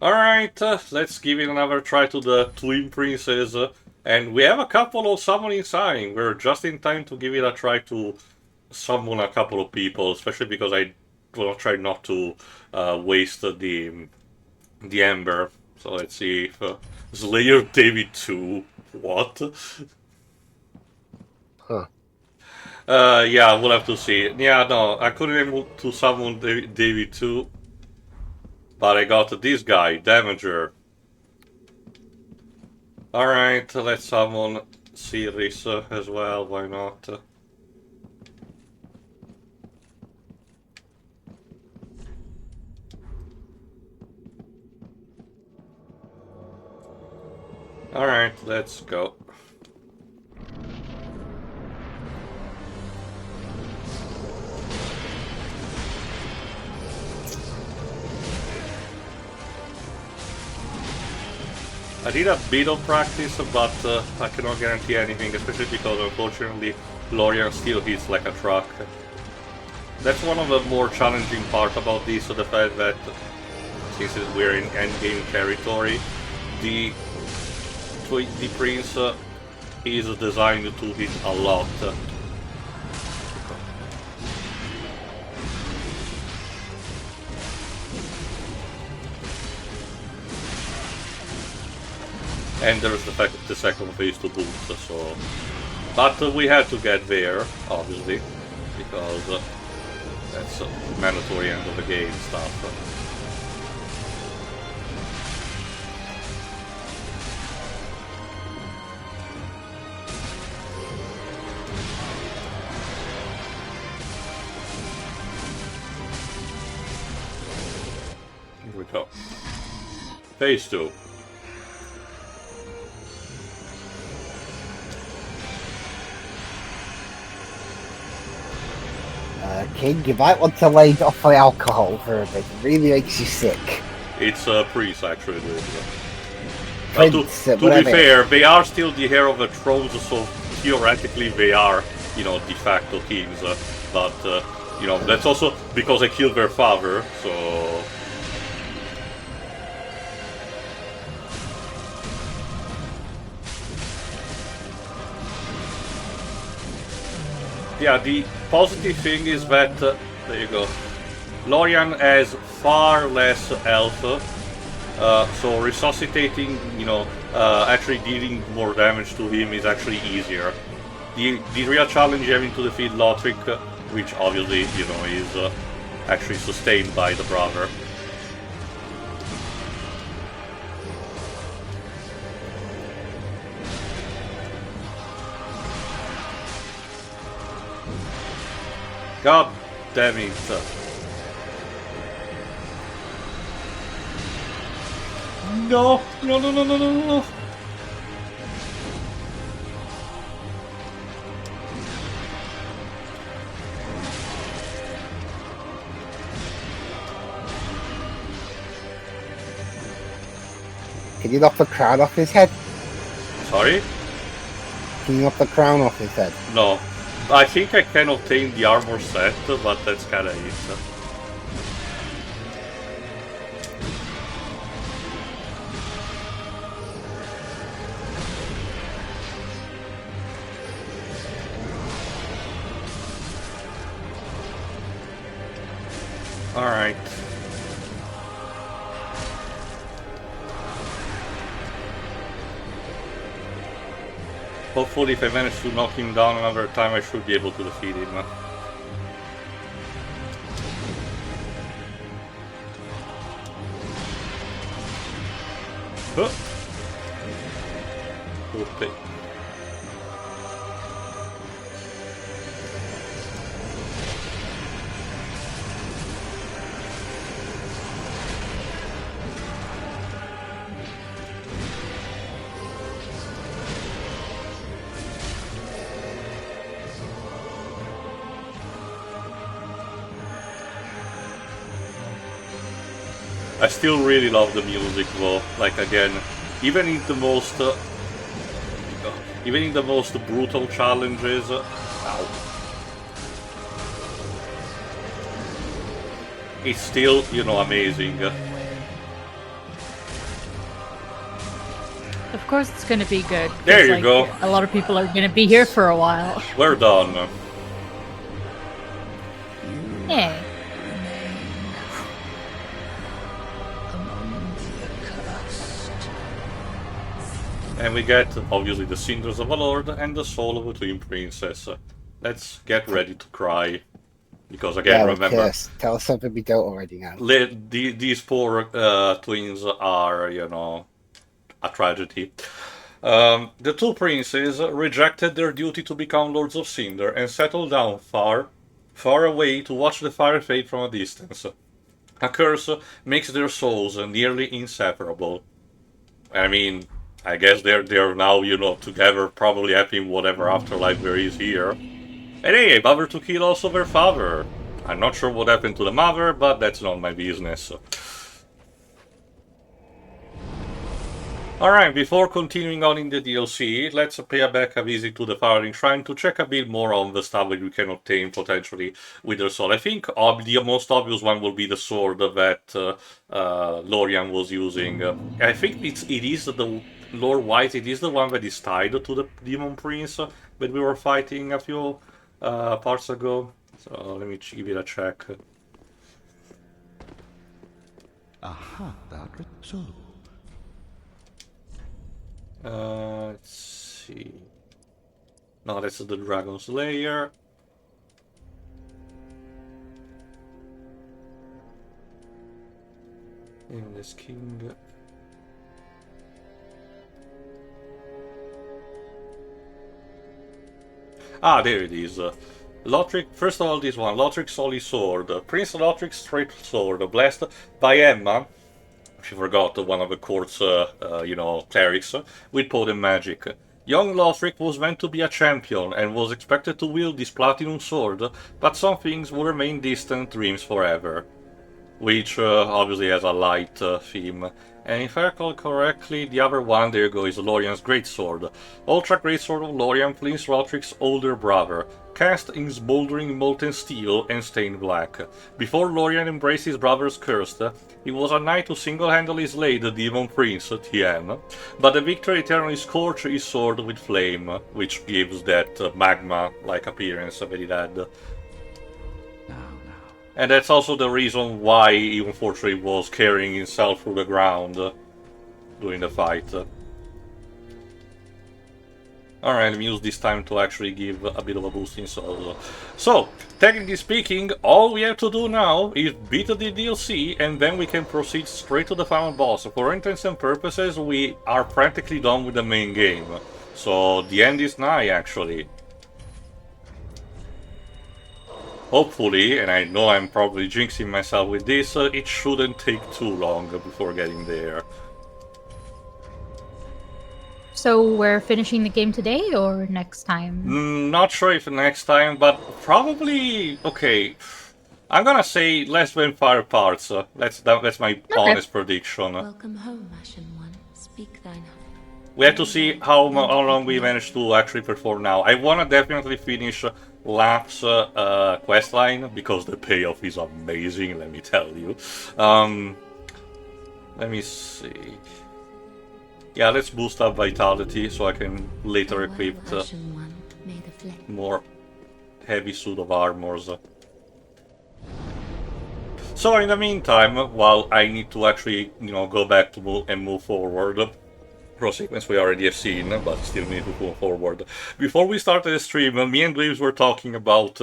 Alright, let's give it another try to the Twin Princes. And we have a couple of summoning signs. We're just in time to give it a try to summon a couple of people, especially because I will try not to waste the Ember. So let's see if Slayer David 2. What? Huh. Yeah, we'll have to see. Yeah, no, I couldn't able to summon David 2, but I got this guy, Damager. Alright, let's summon Series as well, why not? Alright, let's go. I did a bit of practice, but I cannot guarantee anything, especially because unfortunately Lorien still hits like a truck. That's one of the more challenging parts about this, the fact that since we're in endgame territory, the Prince is designed to hit a lot. And there's the second phase to boot, so... But we had to get there, obviously, because that's mandatory end of the game stuff. Here we go. Phase 2. King, you might want to lay off the alcohol for a bit. It really makes you sick. It's Prince actually doing it. Prince, to be fair, they are still the heir of the thrones, so theoretically they are, de facto kings. But, that's also because I killed their father, so... Yeah, the positive thing is that, there you go, Lorien has far less health, so resuscitating, actually dealing more damage to him is actually easier. The real challenge having to defeat Lothric, which obviously, is actually sustained by the brother. God damn it. No, no, no, no, no, no, no. Can you knock the crown off his head? Sorry? Can you knock the crown off his head? No. I think I can obtain the armor set, but that's kinda it. Alright. Hopefully if I manage to knock him down another time I should be able to defeat him. Huh. Okay. I still really love the music though, like again, even in the most brutal challenges, ow, it's still, amazing. Of course it's gonna be good. There you like, go. A lot of people are gonna be here for a while. We're done. Yeah. And we get, obviously, the cinders of a lord and the soul of a twin princess. Let's get ready to cry. Because, again, remember... Tell us something we don't already know. These poor twins are, you know, a tragedy. The two princes rejected their duty to become Lords of Cinder and settled down far, far away to watch the fire fade from a distance. A curse makes their souls nearly inseparable. I mean, I guess they're now, you know, together, probably happy in whatever afterlife there is here. And hey, bother to kill also their father. I'm not sure what happened to the mother, but that's not my business. Alright, before continuing on in the DLC, let's pay back a visit to the Firing Shrine to check a bit more on the stuff that we can obtain potentially with their soul. I think the most obvious one will be the sword that Lorian was using. I think it is the Lord White, it is the one that is tied to the Demon Prince that we were fighting a few parts ago. So let me give it a check. Aha, that so. Let's see. No, that's the Dragon Slayer. In this king. Ah, there it is. Lothric, first of all, this one. Lothric's Holy Sword. Prince Lothric's Straight Sword. Blessed by Emma. She forgot one of the court's, you know, clerics, with potent magic. Young Lothric was meant to be a champion and was expected to wield this platinum sword, but some things will remain distant dreams forever. Which obviously has a light theme. And if I recall correctly, the other one, there you go, is Lorian's Greatsword. Ultra Greatsword of Lorian, Prince Lothric's older brother, cast in smoldering molten steel and stained black. Before Lorian embraced his brother's curse, he was a knight who single-handedly slayed the Demon Prince, Tien, but the victory eternally scorched his sword with flame, which gives that magma-like appearance that it had. And that's also the reason why he unfortunately was carrying himself through the ground during the fight. Alright, let me use this time to actually give a bit of a boost in souls. So, technically speaking, all we have to do now is beat the DLC and then we can proceed straight to the final boss. For all intents and purposes, we are practically done with the main game. So, the end is nigh actually. Hopefully, and I know I'm probably jinxing myself with this, it shouldn't take too long before getting there. So we're finishing the game today or next time? Not sure if next time, but probably... Okay, I'm gonna say less than 5 parts. That's my honest prediction. Welcome home, Ashen One. Speak thine heart. We have to see how long we manage to actually perform now. I wanna definitely finish Lap's questline, because the payoff is amazing, let me tell you. Let me see. Yeah, let's boost up Vitality so I can later equip more heavy suit of armors. So in the meantime, while I need to actually, you know, go back to move forward, pro sequence we already have seen, but still need to move forward. Before we started the stream, me and Dweebs were talking about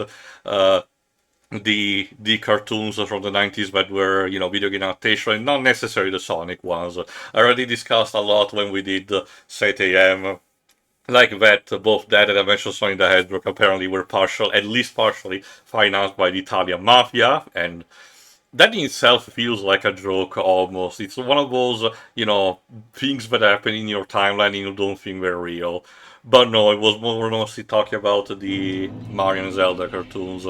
the cartoons from the 90s that were, you know, video game adaptation, and not necessarily the Sonic ones. I already discussed a lot when we did Set AM. Like that, both that and Adventure Sonic the Hedgehog apparently were at least partially financed by the Italian mafia, and that in itself feels like a joke almost. It's one of those, you know, things that happen in your timeline and you don't think they're real. But no, it was mostly talking about the Mario and Zelda cartoons.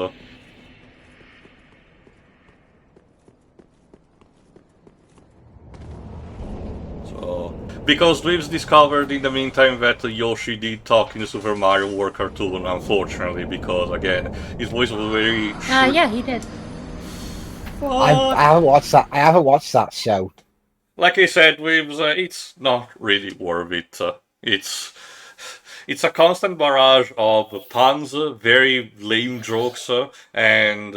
So, because Dweebs discovered in the meantime that Yoshi did talk in the Super Mario World cartoon, unfortunately, because again, his voice was very... Yeah, he did. I haven't watched that. I haven't watched that show. like I said, with it's not really worth it. It's a constant barrage of puns, very lame jokes, and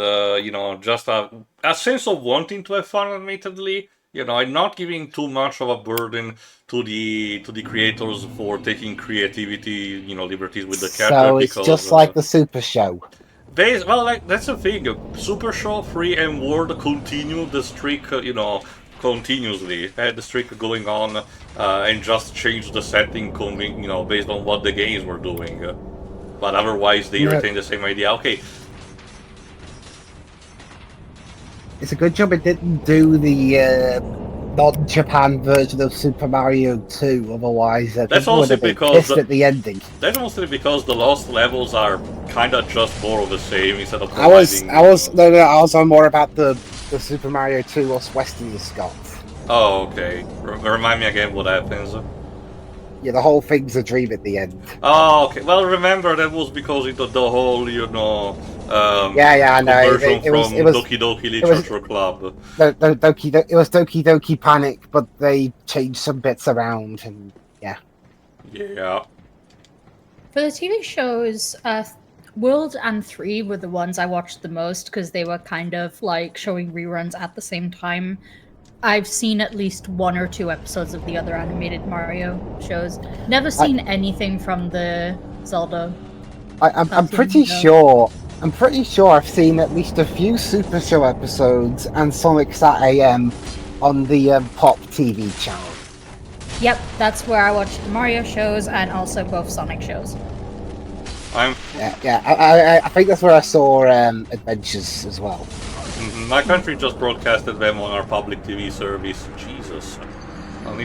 just a sense of wanting to have fun. Admittedly, I'm not giving too much of a burden to the creators for taking creativity, liberties with the character So it's because just like the Super Show. well, like that's the thing. Super Show, Free, and World continue the streak, continuously. Had the streak going on, and just change the setting, based on what the games were doing. But otherwise, they retain the same idea. Okay. It's a good job it didn't do the non-Japan version of Super Mario 2. Otherwise, That's also because at the ending. That's mostly because the lost levels are kind of just more of the same instead of I was on more about the Super Mario 2 Lost Western Scott. Oh, okay. Remind me again what happens. Yeah, the whole thing's a dream at the end. Oh, okay. Well, remember that was because it the whole, I know. Conversion It was from Doki Doki Literature Club. It was Doki Doki Panic, but they changed some bits around, and yeah. Yeah. For the TV shows, World and 3 were the ones I watched the most because they were kind of like showing reruns at the same time. I've seen at least 1 or 2 episodes of the other animated Mario shows. Never seen anything from the Zelda. I'm pretty sure I've seen at least a few Super Show episodes and Sonic Sat AM on the Pop TV channel. Yep, that's where I watched the Mario shows and also both Sonic shows. I think that's where I saw Adventures as well. My country just broadcasted them on our public TV service. Jesus.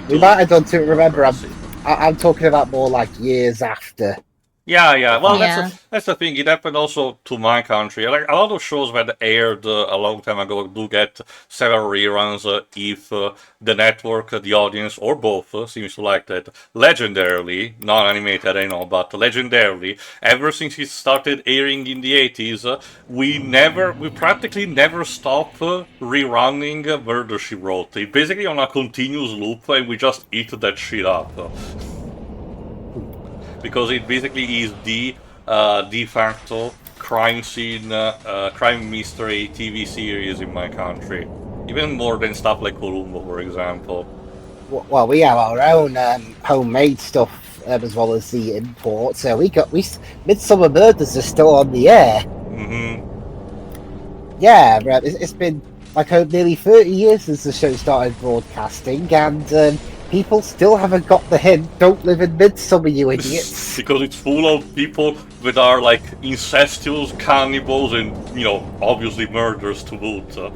We might have done too. Remember, I'm talking about more like years after. Yeah. Well, that's the thing. It happened also to my country. Like a lot of shows that aired a long time ago do get several reruns if the network, the audience, or both seems to like that. Legendarily, non-animated, I know, but legendarily, ever since it started airing in the 80s, we practically never stopped rerunning Murder, She Wrote. It's basically on a continuous loop, and we just eat that shit up. Because it basically is the de facto crime scene, crime mystery TV series in my country. Even more than stuff like Columbo, for example. Well, we have our own homemade stuff as well as the import. So Midsummer Murders is still on the air. Mm-hmm. Yeah, it's been like nearly 30 years since the show started broadcasting, and people still haven't got the hint. Don't live in Midsummer, you idiots. Because it's full of people that are like incestuous cannibals and, obviously murderers to boot. I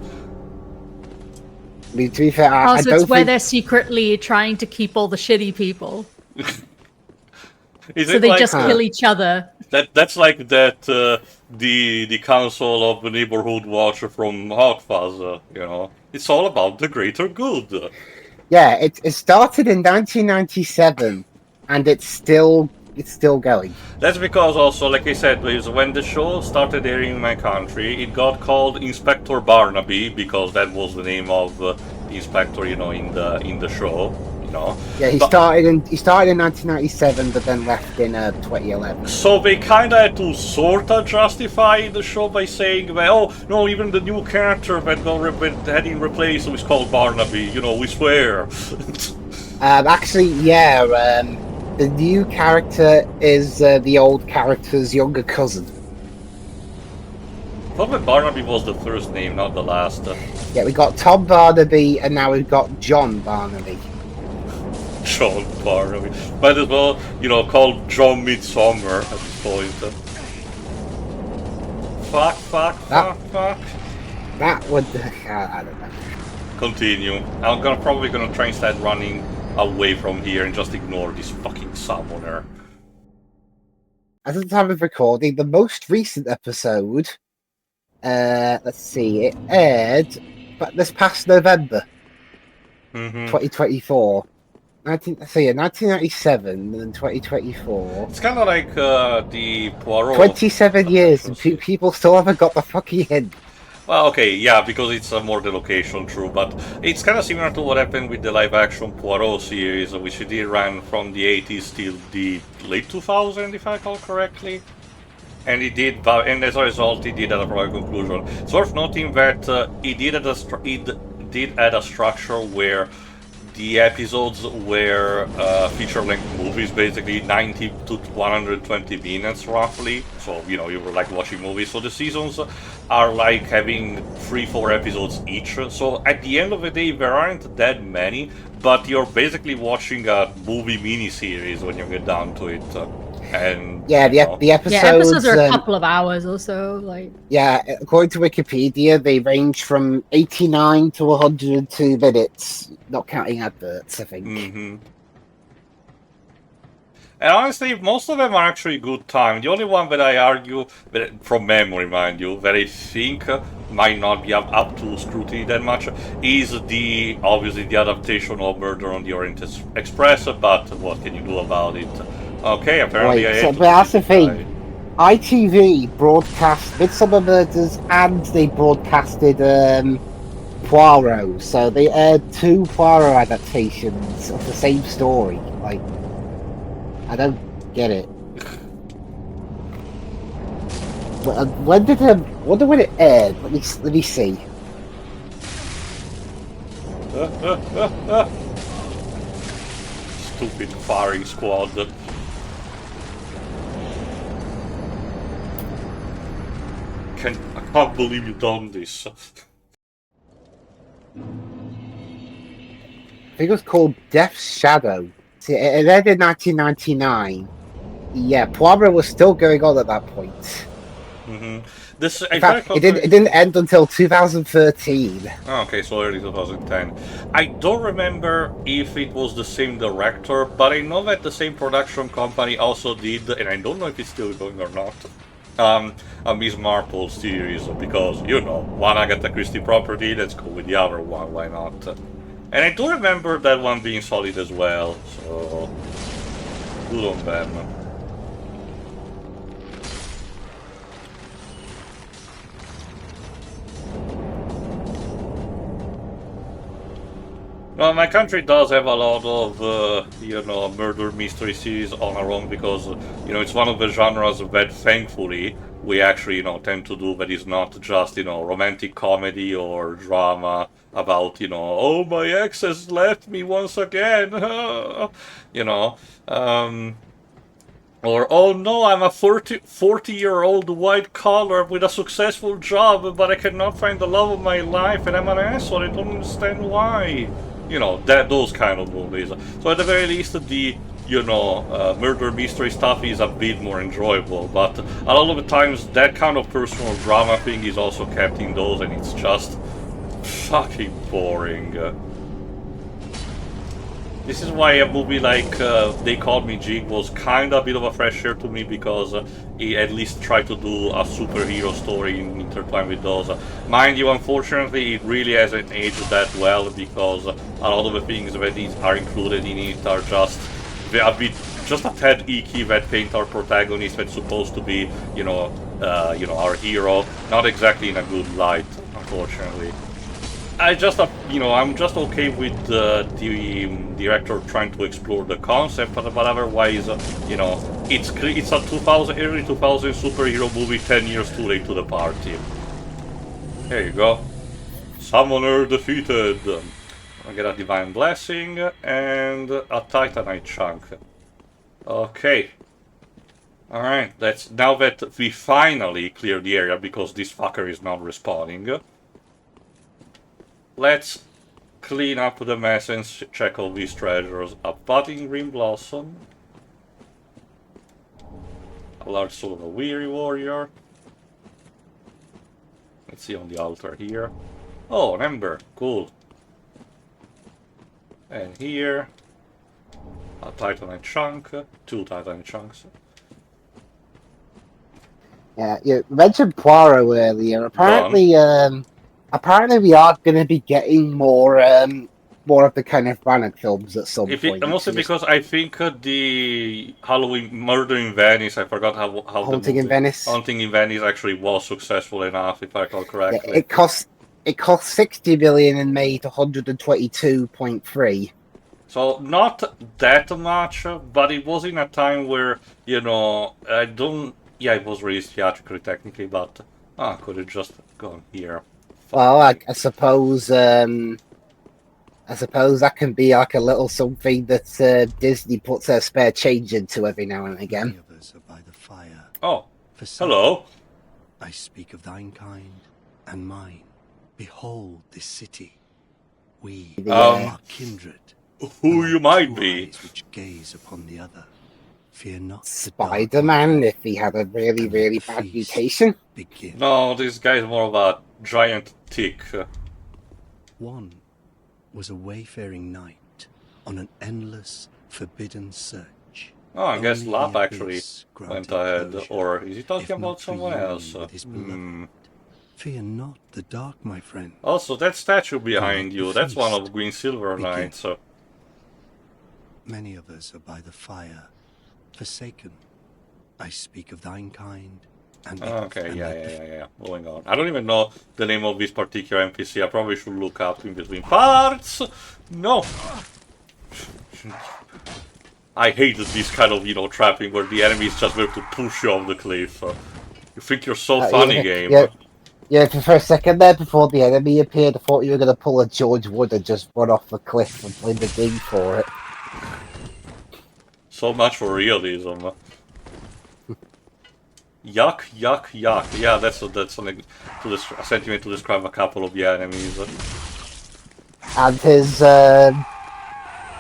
mean, to be fair, Also, it's where they're secretly trying to keep all the shitty people. So they just kill each other. That's like that the council of the neighborhood watch from Hot Fuzz, It's all about the greater good. Yeah, it started in 1997, and it's still going. That's because also, like I said, when the show started airing in my country, it got called Inspector Barnaby because that was the name of the inspector, in the show. Yeah, he started in 1997, but then left in 2011. So they kind of had to sort of justify the show by saying, well, oh no, even the new character that had him replaced was called Barnaby. We swear. Actually, yeah, the new character is the old character's younger cousin. I thought that Barnaby was the first name, not the last. Yeah, we got Tom Barnaby, and now we've got John Barnaby. John Barnaby. Might as well, call John Midsummer at this point. Fuck. That would... I don't know. Continue. I'm probably gonna try and start running away from here and just ignore this fucking summoner. At the time of recording, the most recent episode... let's see, it aired this past November. 2024. 1997 and then 2024. It's kind of like the Poirot. 27 years and people still haven't got the fucking hint. Well, okay, yeah, because it's more the location, true, but it's kind of similar to what happened with the live-action Poirot series, which did run from the 80s till the late 2000s, if I recall correctly. And it did, and as a result, it did have a proper conclusion. It's worth noting that it did add a structure where the episodes were feature-length movies, basically 90 to 120 minutes roughly. So, you know, you were like watching movies. So the seasons are like having 3-4 episodes each. So at the end of the day, there aren't that many, but you're basically watching a movie miniseries when you get down to it. And Yeah, the episodes. Yeah, episodes are a couple of hours or so. Like, yeah, according to Wikipedia, they range from 89 to 102 minutes, not counting adverts, I think. Mm-hmm. And honestly, most of them are actually good time. The only one that I argue, from memory, mind you, that I think might not be up to scrutiny that much, is obviously the adaptation of Murder on the Orient Express, but what can you do about it? Okay, apparently I but that's the thing. ITV broadcast Midsummer Murders and they broadcasted Poirot, so they aired 2 Poirot adaptations of the same story. Like, I don't get it. When did wonder when it aired? Let me see. Stupid firing squad. I can't believe you've done this. I think it was called Death's Shadow. See, it aired in 1999. Yeah, Poirot was still going on at that point. Mm-hmm. In fact, it didn't end until 2013. Oh, okay, so early 2010. I don't remember if it was the same director, but I know that the same production company also did, and I don't know if it's still going or not, a Miss Marple series, because, you know, one Agatha Christie property, let's go with the other one, why not? And I do remember that one being solid as well, so good on them. Well, my country does have a lot of, you know, murder mystery series on our own because, you know, it's one of the genres that, thankfully, we actually, you know, tend to do that is not just, you know, romantic comedy or drama about, you know, oh, my ex has left me once again, you know, or, oh no, I'm a 40-year-old white collar with a successful job, but I cannot find the love of my life and I'm an asshole, I don't understand why. You know, those kind of movies. So at the very least, the, you know, murder mystery stuff is a bit more enjoyable, but a lot of the times that kind of personal drama thing is also kept in those, and it's just fucking boring. This is why a movie like They Called Me Jig was kind of a bit of a fresh air to me, because he at least tried to do a superhero story intertwined with those. Mind you, unfortunately, it really hasn't aged that well, because a lot of the things that are included in it are just a bit, just a tad icky, that paint our protagonist that's supposed to be, you know, our hero, not exactly in a good light, unfortunately. I'm just okay with the director trying to explore the concept, but otherwise, you know, it's a early 2000 superhero movie 10 years too late to the party. There you go. Summoner defeated. I get a Divine Blessing and a Titanite chunk. Okay. Alright, now that we finally cleared the area because this fucker is not respawning. Let's clean up the mess and check all these treasures. A budding green blossom. A large soul of a weary warrior. Let's see on the altar here. Oh, an ember. Cool. And here, a titanite chunk. 2 titanite chunks. Yeah, you mentioned Poirot earlier. Apparently, we are going to be getting more more of the Kenneth Branagh films at some point. Mostly because I think the Halloween Murder in Venice, I forgot how the Haunting movie, in Venice. Haunting in Venice actually was successful enough, if I recall Yeah, correctly. it cost 60 million and made 122.3. So not that much, but it was in a time where, you know, yeah, it was released theatrically technically, but could have just gone here. Well, I suppose that can be like a little something that Disney puts their spare change into every now and again. Many of us are by the fire. Oh, For some, hello. I speak of thine kind and mine. Behold this city. We are kindred. Who you might two be. eyes which gaze upon the other. Fear not the Spider-Man, if he had a really, and really the bad feast mutation. begin. No, this guy's more of a giant tick. One was a wayfaring knight on an endless, forbidden search. Oh, I guess Only Lap the actually abyss went granted ahead. closure, Or is he if talking not about someone reunion else? with his beloved. Fear not the dark, my friend. Also, that statue behind the you, that's one feast of Green Silver begin. Knights. Many of us are by the fire, forsaken. I speak of thine kind and Okay, and yeah. Going on. I don't even know the name of this particular NPC. I probably should look up in between parts. No. I hated this kind of, trapping where the enemy is just going to push you off the cliff. You think you're so funny, game. Yeah, for a second there, before the enemy appeared, I thought you were going to pull a George Wood and just run off the cliff and play the game for it. So much for realism. Yuck, yuck, yuck. Yeah, that's something a sentiment to describe a couple of the enemies. And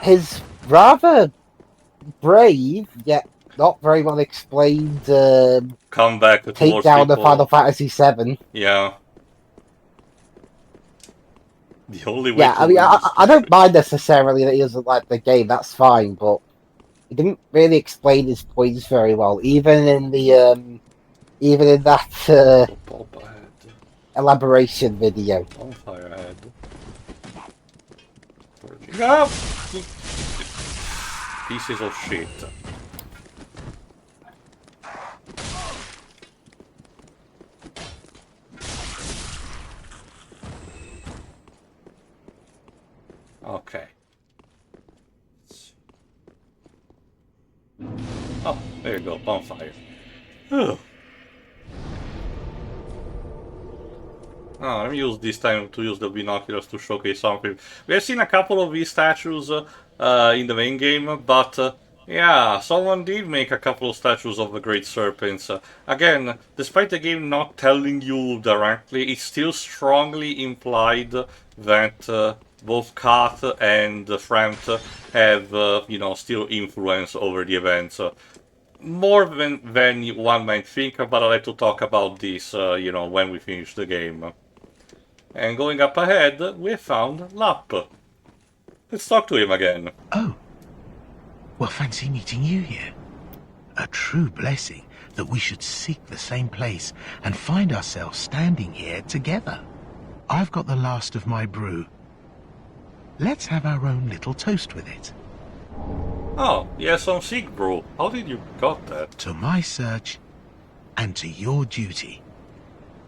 his rather brave, yet not very well explained Come back towards take down the people. Final Fantasy VII. Yeah. The only way Yeah, to I mean, win I don't mind necessarily that he doesn't like the game, that's fine, but he didn't really explain his points very well, even in that Pop ahead. elaboration video. On fire ahead. Purging up! Pieces of shit. Okay. Oh, there you go, bonfire. Ugh. Oh, let me use this time to use the binoculars to showcase something. We have seen a couple of these statues in the main game, but yeah, someone did make a couple of statues of the Great Serpents. Again, despite the game not telling you directly, it's still strongly implied that both Kath and Framt have, still influence over the events. More than one might think, but I'd like to talk about this, when we finish the game. And going up ahead, we found Lap. Let's talk to him again. Oh. Well, fancy meeting you here. A true blessing that we should seek the same place and find ourselves standing here together. I've got the last of my brew. Let's have our own little toast with it. Oh, yes, some Sikh brew. How did you got that? To my search, and to your duty.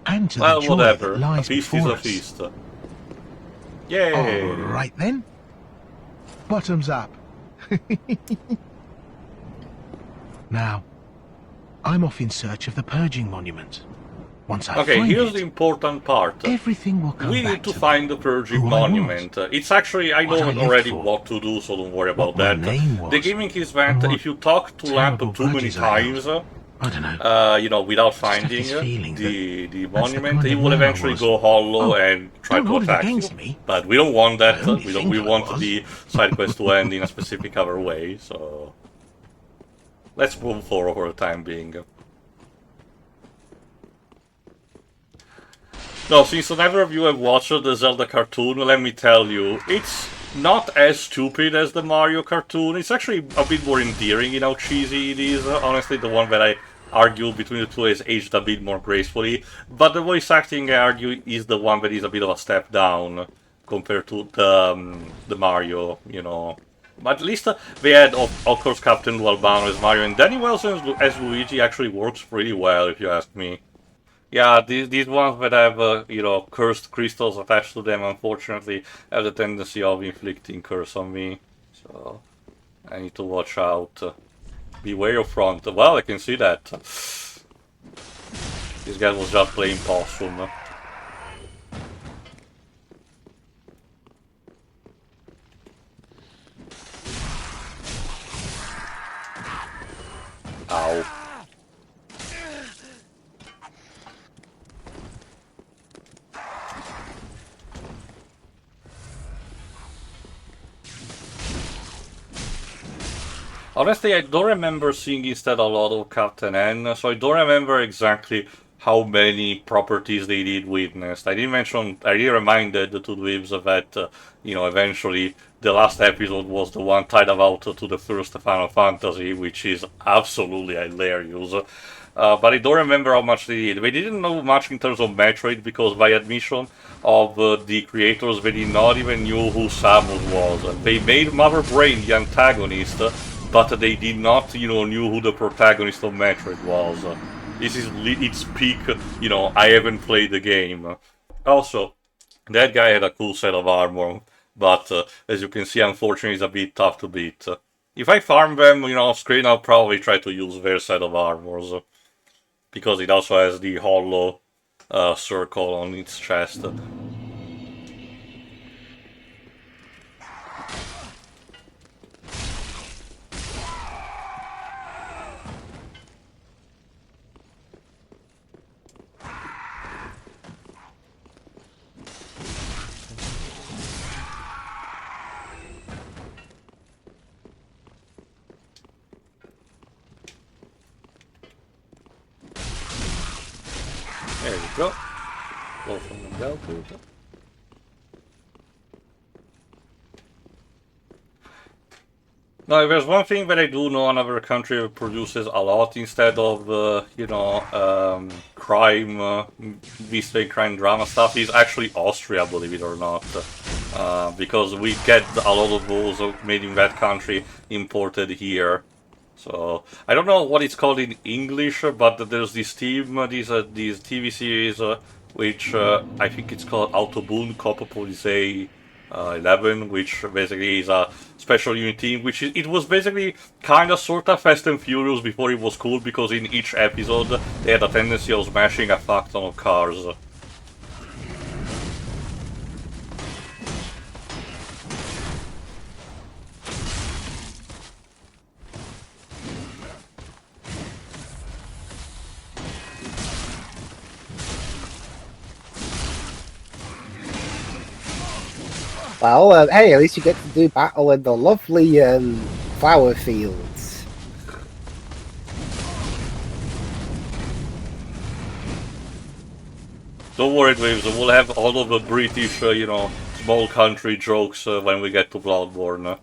And to Well, the joy whatever. that lies A feast before is a us. feast. Yay! All right then. Bottoms up. Now, I'm off in search of the Purging Monument. Once I Okay, find here's it, the important part. everything will come We back need to me. find the Purging Who I was. Monument. It's actually, I What know I lived already for. what to do, so don't worry about What my that. name was. The gimmick is that And what if you talk to Lamp terrible too many grudges I held. times, I don't know. without have finding this feeling the that's the monument, kind he of will man I eventually was. go hollow Oh, and try don't to hold it attack you. against me. But we don't want that. I only We think I want was. the side quest to end in a specific other way. So let's move forward for the time being. No, since neither of you have watched the Zelda cartoon, let me tell you, it's not as stupid as the Mario cartoon. It's actually a bit more endearing in how cheesy it is. Honestly, the one that I argue between the two is aged a bit more gracefully. But the voice acting, I argue, is the one that is a bit of a step down compared to the Mario, you know. But at least they had, of course, Captain Albano as Mario, and Danny Wilson as Luigi actually works pretty well, if you ask me. Yeah, these ones that have, you know, cursed crystals attached to them, unfortunately, have the tendency of inflicting curse on me. So, I need to watch out. Beware your front. Well, I can see that. This guy was just playing possum. Ow. Honestly, I don't remember seeing instead a lot of Captain N, so I don't remember exactly how many properties they did witness. I did remind the two dweebs that, you know, eventually the last episode was the one tied about to the first Final Fantasy, which is absolutely hilarious. But I don't remember how much they did. They didn't know much in terms of Metroid, because by admission of the creators, they did not even know who Samus was. They made Mother Brain the antagonist, but they did not, you know, knew who the protagonist of Metroid was. This is its peak, you know, I haven't played the game. Also, that guy had a cool set of armor, but as you can see, unfortunately, it's a bit tough to beat. If I farm them, you know, off screen, I'll probably try to use their set of armors, because it also has the hollow circle on its chest. There you go. Go from the bell to Now, if there's one thing that I do know another country produces a lot instead of, you know, crime, mystery, crime drama stuff, is actually Austria, believe it or not. Because we get a lot of those made in that country imported here. So, I don't know what it's called in English, but there's this team, these TV series, which I think it's called Autobahn Cop Police 11, which basically is a special unit team, which it was basically kind of sort of Fast and Furious before it was cool, because in each episode they had a tendency of smashing a fuck ton of cars. Well, hey, at least you get to do battle in the lovely flower fields. Don't worry, Waves, we'll have all of the British, you know, small country jokes when we get to Bloodborne.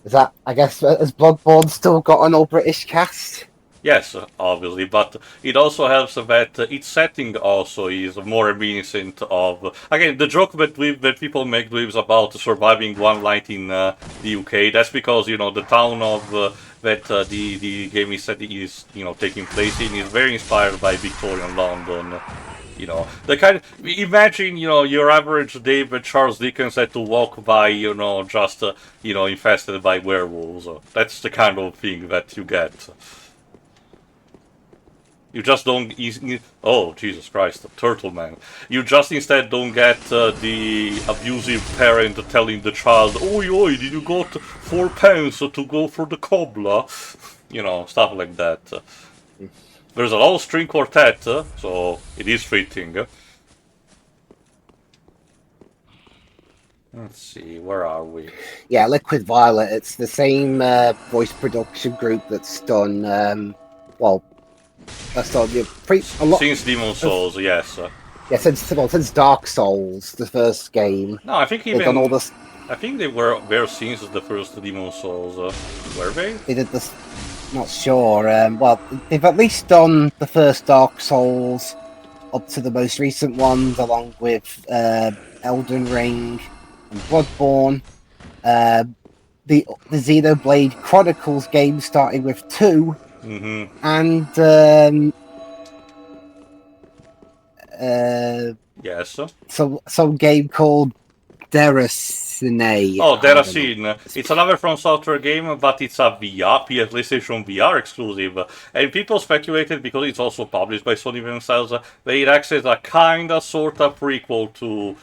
Is that, I guess, has Bloodborne still got an all British cast? Yes, obviously, but it also helps that its setting also is more reminiscent of... Again, the joke that people make is about surviving one night in the UK, that's because, you know, the town of that the game is set is, you know, taking place in is very inspired by Victorian London. You know, the kind of, imagine, you know, your average day that Charles Dickens had to walk by, you know, just, you know, infested by werewolves. That's the kind of thing that you get. You just don't... Oh, Jesus Christ, the Turtle Man. You just instead don't get the abusive parent telling the child, "Oi, oi, did you got £4 to go for the cobbler?" You know, stuff like that. There's a whole string quartet, so it is fitting. Let's see, where are we? Yeah, Liquid Violet, it's the same voice production group that's done, well... That's all a lot since Demon Souls, yes. Yeah, since Dark Souls, the first game. No, I think even done all this. I think they were there since the first Demon Souls. Were they? They did this. Not sure. Well, they've at least done the first Dark Souls, up to the most recent ones, along with Elden Ring and Bloodborne. The Xenoblade Chronicles game starting with 2, and yes. some game called Deracine. Oh, Deracine. It's another From Software game, but it's a PlayStation VR exclusive. And people speculated, because it's also published by Sony themselves, that it acts as a kinda, sorta prequel to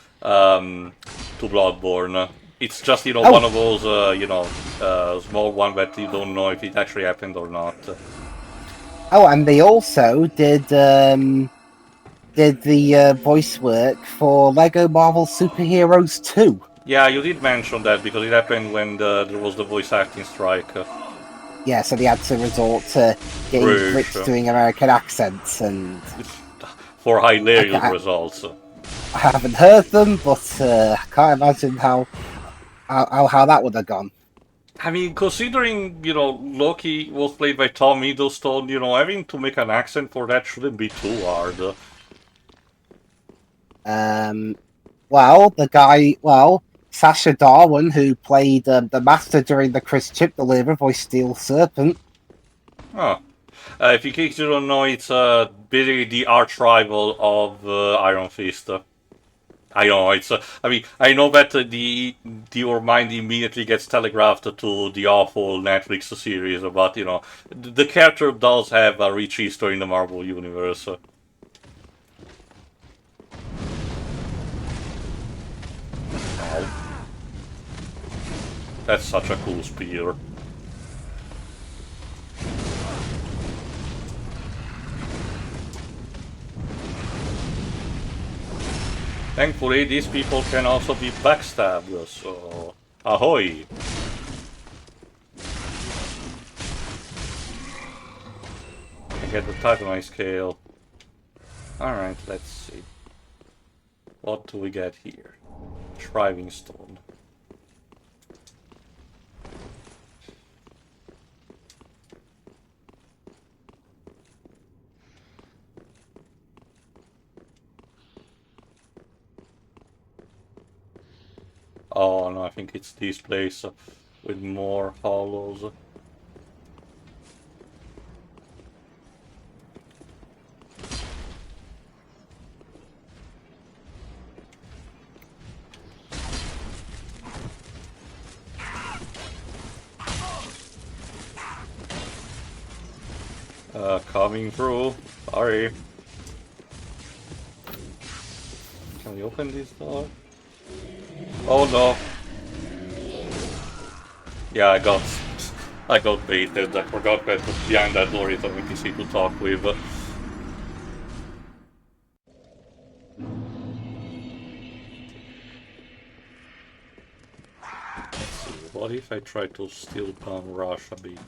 Bloodborne. It's just, one of those, small one that you don't know if it actually happened or not. Oh, and they also did the voice work for Lego Marvel Superheroes 2. Yeah, you did mention that, because it happened when there was the voice acting strike. Yeah, so they had to resort to getting Brits doing American accents, and for hilarious results. I haven't heard them, but I can't imagine how that would have gone. I mean, considering, Loki was played by Tom Hiddleston, having to make an accent for that shouldn't be too hard. Sacha Darwin, who played the Master during the Chris Chibnall voiced Steel Serpent. Huh. If in case you don't know, it's basically the arch rival of Iron Fist. I know, I know that your mind immediately gets telegraphed to the awful Netflix series, but, the character does have a rich history in the Marvel Universe. That's such a cool spear. Thankfully, these people can also be backstabbed, so ahoy! I get the Titanite scale. Alright, let's see. What do we get here? Shriving Stone. Oh no, I think it's this place with more hollows. Coming through. Sorry. Can we open this door? Oh no. Yeah, I got baited. I forgot that behind that door is an NPC to talk with. Let's see, what if I try to steal down rush a bit?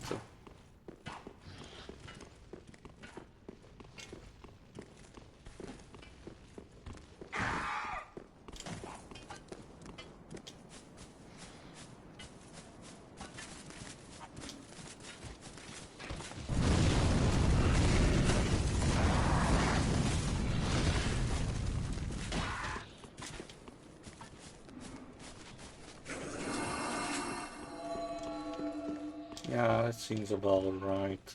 Yeah, that seems about right.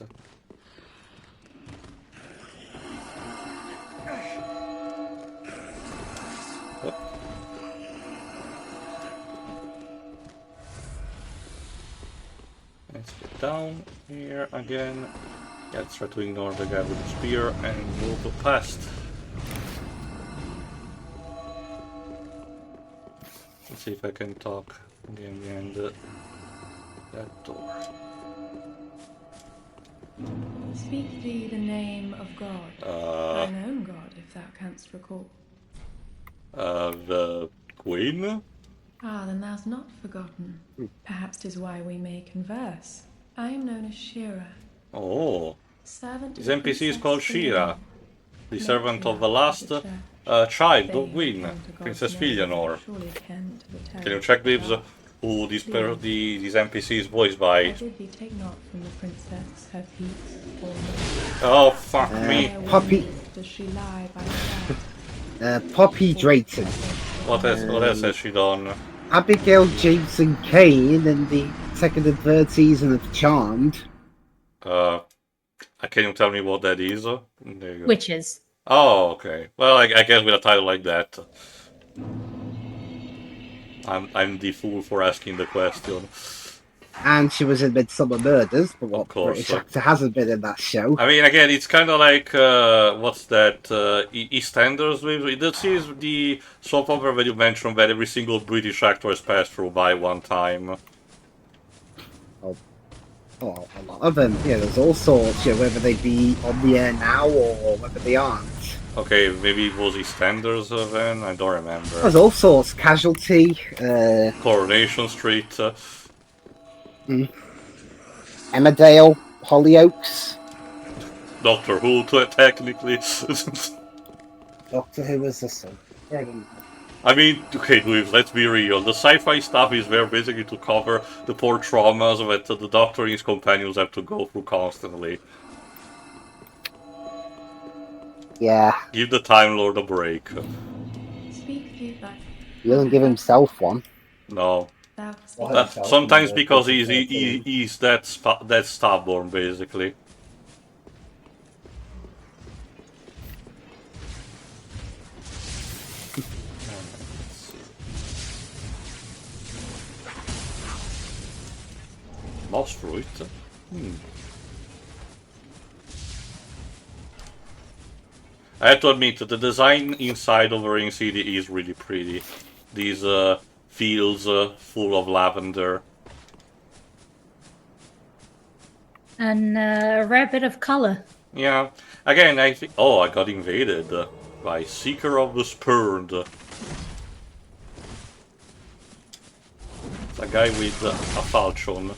Oh. Let's get down here again. Yeah, let's try to ignore the guy with the spear and move past. Let's see if I can talk again behind that door. Speak thee the name of God, thine own God, if thou canst recall. The Queen? Ah, then thou'st not forgotten. Perhaps 'tis why we may converse. I am known as Shira. Oh. Servant This NPC is called Shira, the servant of the last child of Queen, Princess Filianor. Can you check, Bibs? who these NPC is voiced by. I did thee take not from the princess her peace or Oh, fuck me. where Poppy- does she lie by the side? Poppy Drayton, What else has she done? Abigail Jameson Kane in the second and third season of Charmed. Can you tell me what that is? There you go. Witches. Oh, okay. Well, I guess with a title like that, I'm the fool for asking the question. And she was in Midsummer Murders, but what Of course, British actor hasn't been in that show? I mean, again, it's kind of like what's that? EastEnders. This is the soap opera that you mentioned that every single British actor has passed through by one time. Oh, a lot of them. Yeah, there's all sorts, whether they be on the air now or whether they aren't. Okay, maybe it was EastEnders then. I don't remember. There's all sorts. Casualty, Coronation Street. Emmerdale, Hollyoaks. Doctor Who, technically. Doctor Who was the son. I mean, okay, let's be real. The sci-fi stuff is there basically to cover the poor traumas that the Doctor and his companions have to go through constantly. Yeah. Give the Time Lord a break. Speak thee back. He doesn't give himself one. No. Thou Sometimes because he's that stubborn, basically. Moss fruit. I have to admit, the design inside of Ring City is really pretty. These fields full of lavender. And a rare bit of color. Yeah. Again, I think... Oh, I got invaded by Seeker of the Spurned. It's a guy with a falchion.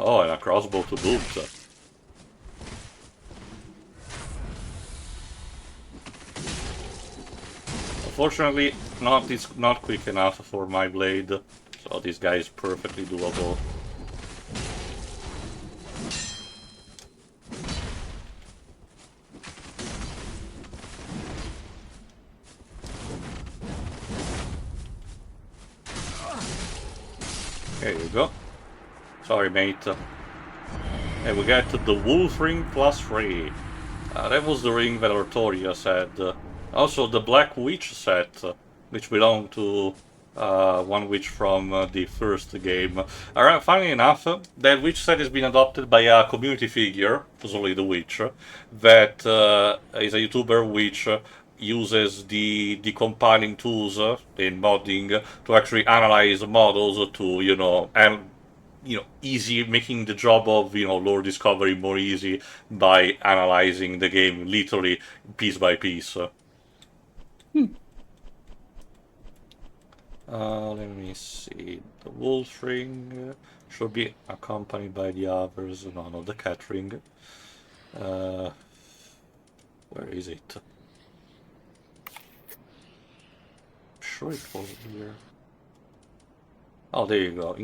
Oh, and a crossbow to boot. Unfortunately, it's not quick enough for my blade, so this guy is perfectly doable. There you go. Sorry, mate. And we got the Wolf Ring +3. That was the ring that Artorias had. Also, the Black Witch set, which belonged to one witch from the first game. Funnily enough, that witch set has been adopted by a community figure, presumably the witch, that is a YouTuber which uses the compiling tools in modding to actually analyze models to, making the job of, lore discovery more easy by analyzing the game literally piece by piece. Let me see. The wolf ring should be accompanied by the others. No, not the cat ring. Where is it? Sure it was here. Oh, there you go.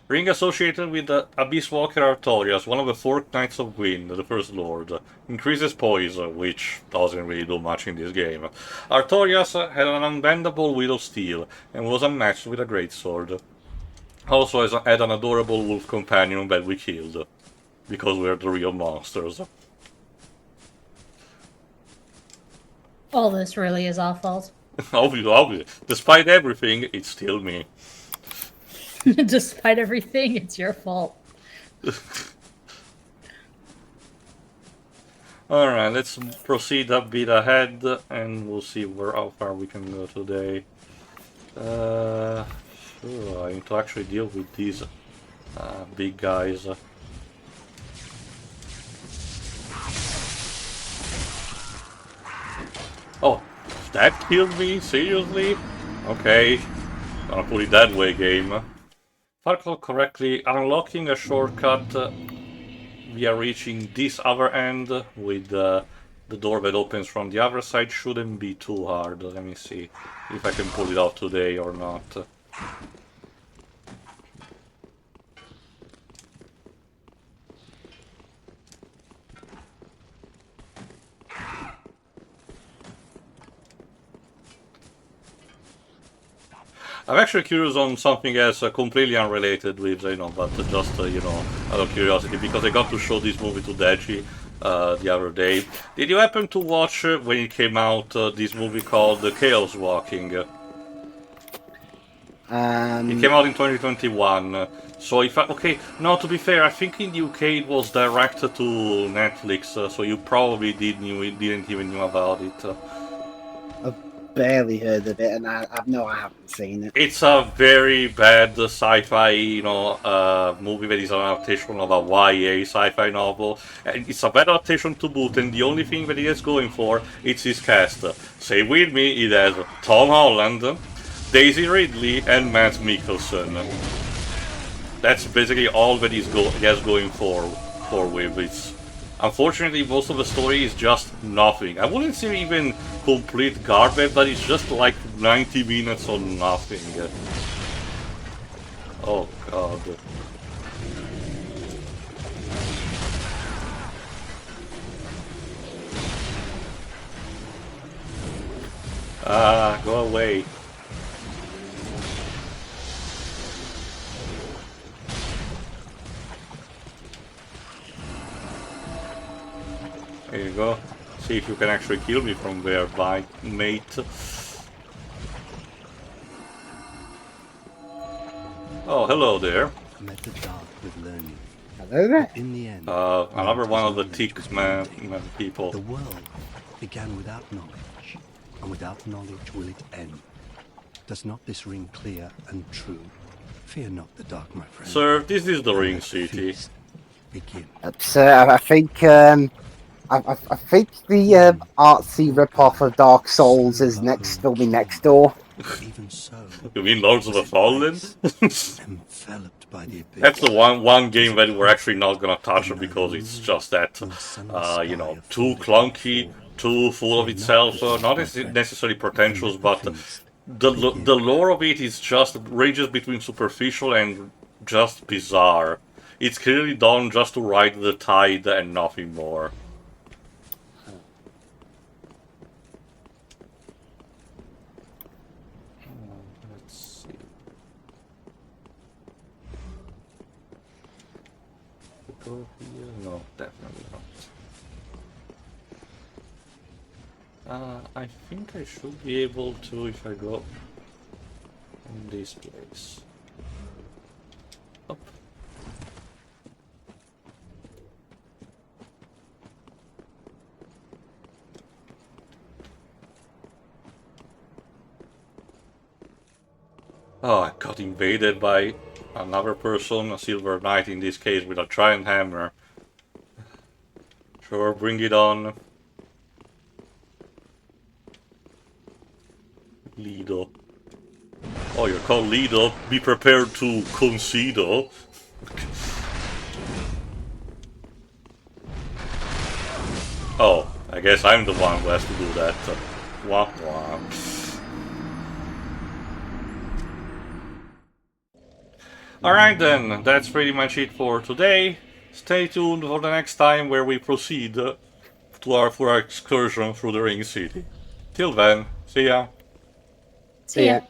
Ring associated with the Abyss Walker Artorias, one of the 4 Knights of Wind, the First Lord. Increases poise, which doesn't really do much in this game. Artorias had an unbendable Wheel of Steel, and was unmatched with a greatsword. Also had an adorable wolf companion that we killed, because we're the real monsters. All this really is our fault. Obviously. Despite everything, it's still me. Despite everything, it's your fault. Alright, let's proceed a bit ahead and we'll see how far we can go today. I need to actually deal with these big guys. Oh, that killed me? Seriously? Okay, gonna put it that way, game. If I recall correctly, unlocking a shortcut via reaching this other end with The door that opens from the other side shouldn't be too hard. Let me see if I can pull it out today or not. I'm actually curious on something else completely unrelated with, but just, out of curiosity, because I got to show this movie to Deji the other day. Did you happen to watch, when it came out, this movie called Chaos Walking? It came out in 2021. So if okay, no, to be fair, I think in the UK it was directed to Netflix, so you probably didn't even know about it. Barely heard of it, and I haven't seen it. It's a very bad sci-fi, movie that is an adaptation of a YA sci-fi novel, and it's a bad adaptation to boot. And the only thing that it has going for it's his cast. Say with me, it has Tom Holland, Daisy Ridley, and Matt Mikkelsen. That's basically all that he has going for with it. Unfortunately, most of the story is just nothing. I wouldn't say even complete garbage, but it's just like 90 minutes on nothing. Oh god. Ah, go away. There you go. See if you can actually kill me from there, mate. Oh, hello there. Met the dark with learning. Hello there. In the end, Another one of the ticks, man, people. the world began without knowledge, and without knowledge will it end. Does not this ring clear and true? Fear not the dark, my friend. Sir, this is the Ring City. Begin. So I think I think the artsy ripoff of Dark Souls is will be next door. Even so, You mean Lords of the Fallen? enveloped by the abyss. That's the one game that we're actually not gonna touch because it's just that, too clunky, too full of itself, not necessarily pretentious, but the lore of it is just ranges between superficial and just bizarre. It's clearly done just to ride the tide and nothing more. Let's see. Go here? No, definitely not. I think I should be able to if I go in this place. Up. Oh, I got invaded by another person, a Silver Knight in this case, with a giant hammer. Sure, bring it on. Lido. Oh, you're called Lido? Be prepared to concedo. Oh, I guess I'm the one who has to do that. Wah wah. Alright then, that's pretty much it for today. Stay tuned for the next time where we proceed for our excursion through the Ring City. Till then, see ya. See ya.